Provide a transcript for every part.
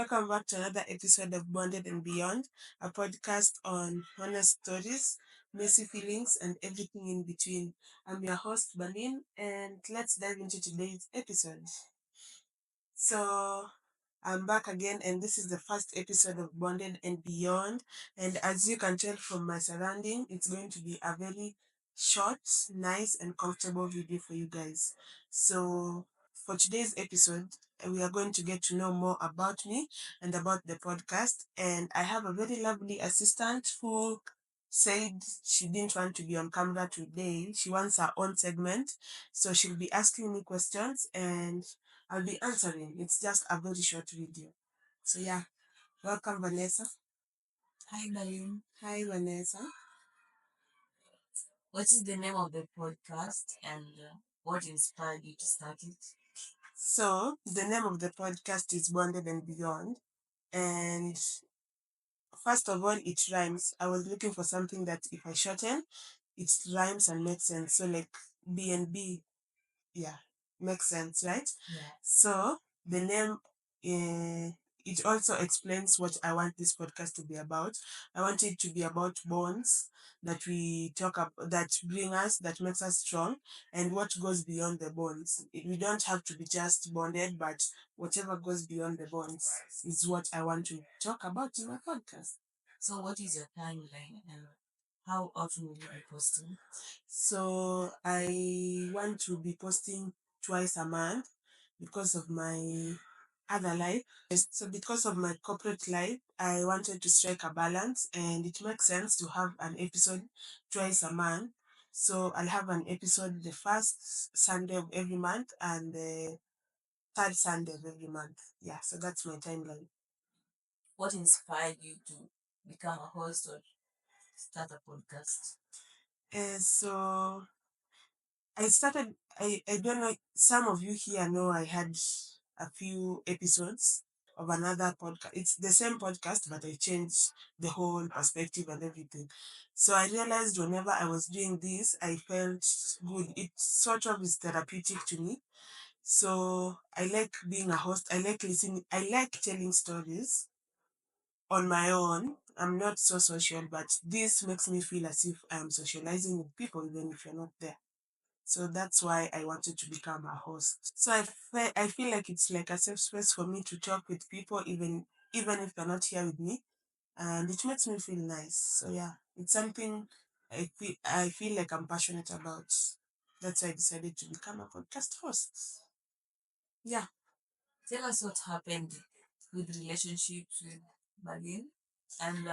welcome back to another episode of Bonded and Beyond, a podcast on honest stories, messy feelings, and everything in between. I'm your host, Balin, and let's dive into today's episode. So, I'm back again, and this is the first episode of Bonded and Beyond. And as you can tell from my surrounding, it's going to be a very short, nice, and comfortable video for you guys. So, for today's episode, we are going to get to know more about me and about the podcast. And I have a very lovely assistant who said she didn't want to be on camera today. She wants her own segment. So she'll be asking me questions and I'll be answering. It's just a very short video. So yeah, welcome Vanessa. Hi, Balin. Hi Vanessa. What is the name of the podcast and what inspired you to start it? So the name of the podcast is Bonded and Beyond. And first of all, it rhymes. I was looking for something that if I shorten, it rhymes and makes sense. So like B&B, yeah, makes sense, right? Yeah. So the name, it also explains what I want this podcast to be about. I want it to be about bonds that we talk about, that bring us, that makes us strong, and what goes beyond the bonds. We don't have to be just bonded, but whatever goes beyond the bonds is what I want to talk about in my podcast. So, what is your timeline and how often will you be posting? So I want to be posting twice a month because of my other life. So because of my corporate life, I wanted to strike a balance and it makes sense to have an episode twice a month. So I'll have an episode the first Sunday of every month and the third Sunday of every month. Yeah, so that's my timeline. What inspired you to become a host or start a podcast? So I don't know, some of you here know I had a few episodes of another podcast. It's the same podcast, but I changed the whole perspective and everything. So I realized whenever I was doing this, I felt good. It sort of is therapeutic to me. So I like being a host. I like listening. I like telling stories on my own. I'm not so social, but this makes me feel as if I'm socializing with people, even if you're not there. So that's why I wanted to become a host. So I feel like it's like a safe space for me to talk with people, even if they're not here with me, and it makes me feel nice. So yeah, it's something I feel like I'm passionate about. That's why I decided to become a podcast host. Yeah. Tell us what happened with relationships with Balin and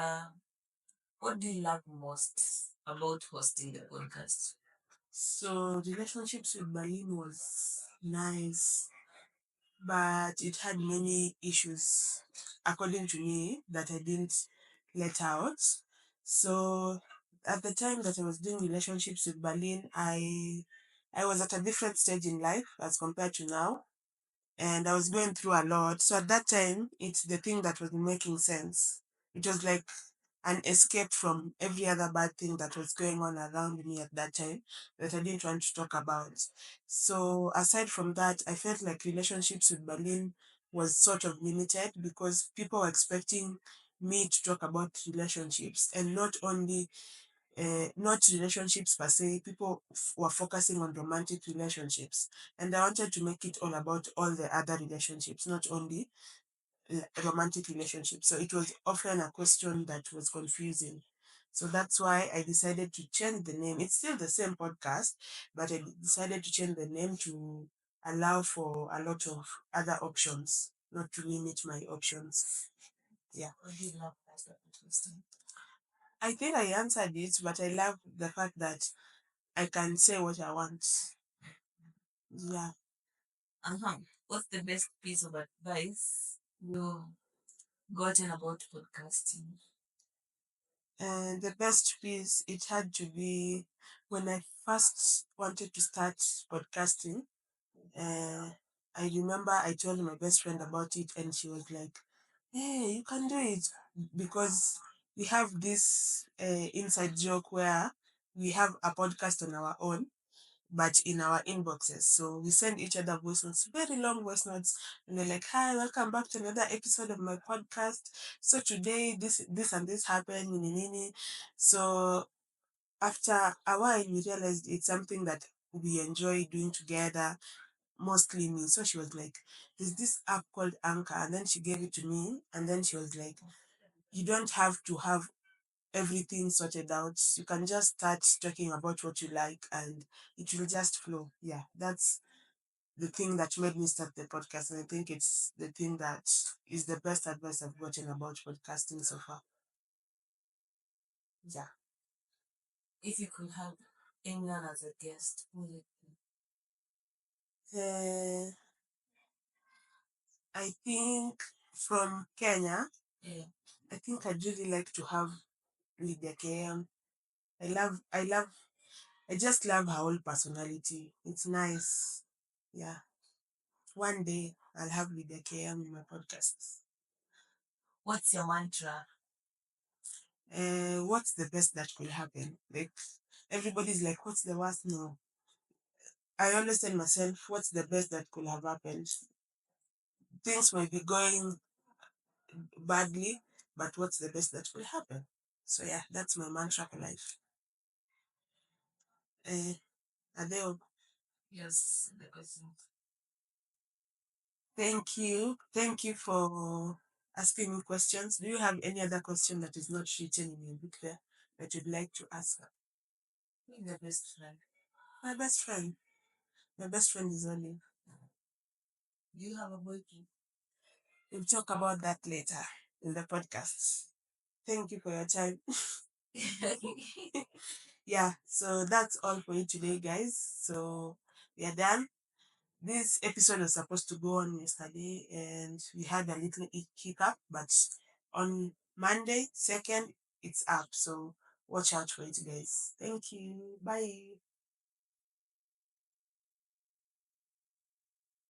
what do you love most about hosting the podcast? So relationships with Berlin was nice, but it had many issues, according to me, that I didn't let out. So at the time that I was doing relationships with Berlin, I was at a different stage in life as compared to now, and I was going through a lot. So at that time, it's the thing that was making sense. It was like an escape from every other bad thing that was going on around me at that time that I didn't want to talk about. So aside from that, I felt like relationships with Berlin was sort of limited because people were expecting me to talk about relationships and not relationships per se. People were focusing on romantic relationships, and I wanted to make it all about all the other relationships, not only romantic relationships. So it was often a question that was confusing. So that's why I decided to change the name. It's still the same podcast, but I decided to change the name to allow for a lot of other options, not to limit my options. Yeah. What do you love most about hosting? I think I answered it, but I love the fact that I can say what I want. Yeah. Uh-huh. What's the best piece of advice you gotten about podcasting? And the best piece, it had to be when I first wanted to start podcasting. Uh, I remember I told my best friend about it, and she was like, "Hey, you can do it," because we have this inside joke where we have a podcast on our own, but in our inboxes. So we send each other voice notes, very long voice notes, and they're like, "Hi, welcome back to another episode of my podcast. So today, this and this happened, nini, nini." So after a while, we realized it's something that we enjoy doing together, mostly me. So she was like, "There's this app called Anchor," and then she gave it to me, and then she was like, "You don't have to have everything sorted out. You can just start talking about what you like, and it will just flow." Yeah, that's the thing that made me start the podcast, and I think it's the thing that is the best advice I've gotten about podcasting so far. Yeah. If you could have anyone as a guest, who would it be? Uh, I think from Kenya, Yeah. I think I'd really like to have Lydia KM. I just love her whole personality. It's nice. Yeah. One day I'll have Lydia KM in my podcast. What's your mantra? What's the best that could happen? Like, everybody's like, what's the worst? No. I always tell myself, what's the best that could have happened? Things might be going badly, but what's the best that could happen? So yeah, that's my mantra for life. Adele, Yes, the question. thank you. Thank you for asking me questions. Do you have any other question that is not written in your book there that you'd like to ask her? Who's the best friend? My best friend. My best friend is Olive. Do you have a boyfriend? We'll talk about that later in the podcast. Thank you for your time. Yeah, so that's all for you today, guys. So we are done. This episode was supposed to go on yesterday, and we had a little hiccup, but on Monday, 2nd, it's up. So watch out for it, guys. Thank you. Bye.